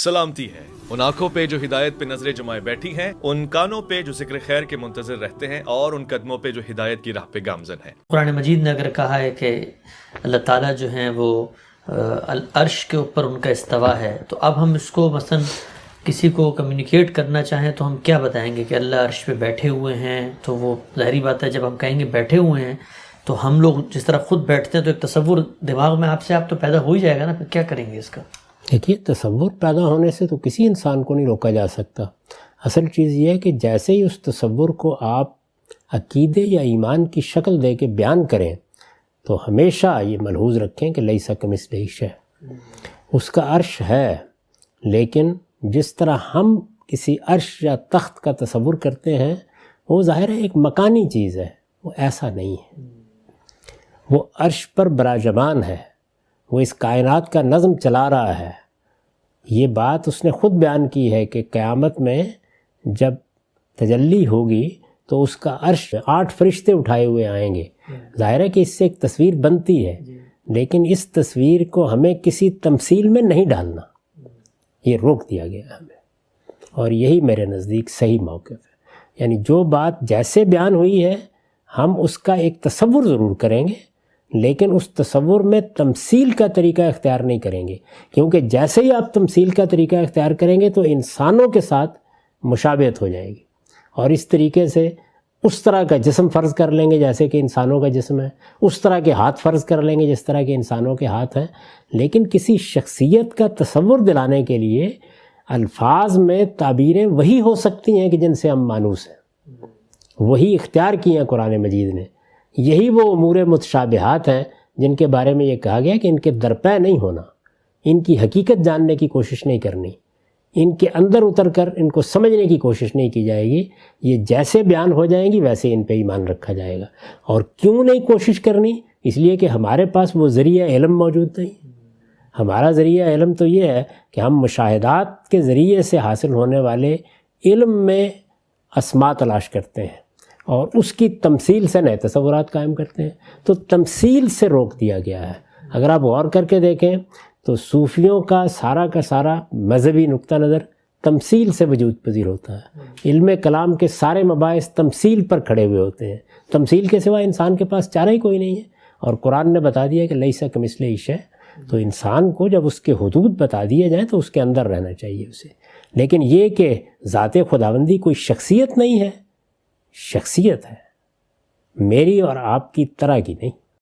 سلامتی ہے ان آنکھوں پہ جو ہدایت پہ نظریں جمائے بیٹھی ہیں، ان کانوں پہ جو ذکر خیر کے منتظر رہتے ہیں، اور ان قدموں پہ جو ہدایت کی راہ پہ گامزن ہیں۔ قرآن مجید نے اگر کہا ہے کہ اللہ تعالیٰ جو ہیں وہ العرش کے اوپر ان کا استوا ہے، تو اب ہم اس کو مثلا کسی کو کمیونیکیٹ کرنا چاہیں تو ہم کیا بتائیں گے کہ اللہ عرش پہ بیٹھے ہوئے ہیں؟ تو وہ ظاہری بات ہے جب ہم کہیں گے بیٹھے ہوئے ہیں تو ہم لوگ جس طرح خود بیٹھتے ہیں تو ایک تصور دماغ میں آپ تو پیدا ہو ہی جائے گا نا، پھر کیا کریں گے اس کا؟ دیکھیے، تصور پیدا ہونے سے تو کسی انسان کو نہیں روکا جا سکتا۔ اصل چیز یہ ہے کہ جیسے ہی اس تصور کو آپ عقیدے یا ایمان کی شکل دے کے بیان کریں تو ہمیشہ یہ ملحوظ رکھیں کہ لیس کمثلہ شیء، اس کا عرش ہے، لیکن جس طرح ہم کسی عرش یا تخت کا تصور کرتے ہیں وہ ظاہر ہے ایک مکانی چیز ہے، وہ ایسا نہیں ہے۔ وہ عرش پر براجمان ہے، وہ اس کائنات کا نظم چلا رہا ہے۔ یہ بات اس نے خود بیان کی ہے کہ قیامت میں جب تجلی ہوگی تو اس کا عرش 8 فرشتے اٹھائے ہوئے آئیں گے۔ ظاہر ہے کہ اس سے ایک تصویر بنتی ہے، لیکن اس تصویر کو ہمیں کسی تمثیل میں نہیں ڈالنا، یہ روک دیا گیا ہے ہمیں، اور یہی میرے نزدیک صحیح موقف ہے۔ یعنی جو بات جیسے بیان ہوئی ہے ہم اس کا ایک تصور ضرور کریں گے، لیکن اس تصور میں تمثیل کا طریقہ اختیار نہیں کریں گے، کیونکہ جیسے ہی آپ تمثیل کا طریقہ اختیار کریں گے تو انسانوں کے ساتھ مشابہت ہو جائے گی، اور اس طریقے سے اس طرح کا جسم فرض کر لیں گے جیسے کہ انسانوں کا جسم ہے، اس طرح کے ہاتھ فرض کر لیں گے جس طرح کے انسانوں کے ہاتھ ہیں، لیکن کسی شخصیت کا تصور دلانے کے لیے الفاظ میں تعبیریں وہی ہو سکتی ہیں کہ جن سے ہم مانوس ہیں، وہی اختیار کی ہیں قرآن مجید نے۔ یہی وہ امور متشابہات ہیں جن کے بارے میں یہ کہا گیا کہ ان کے درپے نہیں ہونا، ان کی حقیقت جاننے کی کوشش نہیں کرنی، ان کے اندر اتر کر ان کو سمجھنے کی کوشش نہیں کی جائے گی۔ یہ جیسے بیان ہو جائیں گی ویسے ان پہ ایمان رکھا جائے گا۔ اور کیوں نہیں کوشش کرنی؟ اس لیے کہ ہمارے پاس وہ ذریعہ علم موجود نہیں۔ ہمارا ذریعہ علم تو یہ ہے کہ ہم مشاہدات کے ذریعے سے حاصل ہونے والے علم میں اسماء تلاش کرتے ہیں اور اس کی تمثیل سے نئے تصورات قائم کرتے ہیں، تو تمثیل سے روک دیا گیا ہے۔ اگر آپ غور کر کے دیکھیں تو صوفیوں کا سارا مذہبی نقطہ نظر تمثیل سے وجود پذیر ہوتا ہے۔ علم کلام کے سارے مباحث تمثیل پر کھڑے ہوئے ہوتے ہیں، تمثیل کے سوا انسان کے پاس چارہ ہی کوئی نہیں ہے، اور قرآن نے بتا دیا کہ لیس کمثلہ شیء۔ تو انسان کو جب اس کے حدود بتا دیے جائیں تو اس کے اندر رہنا چاہیے اسے، لیکن یہ کہ ذات خداوندی کوئی شخصیت نہیں ہے، شخصیت ہے میری اور آپ کی طرح کی نہیں۔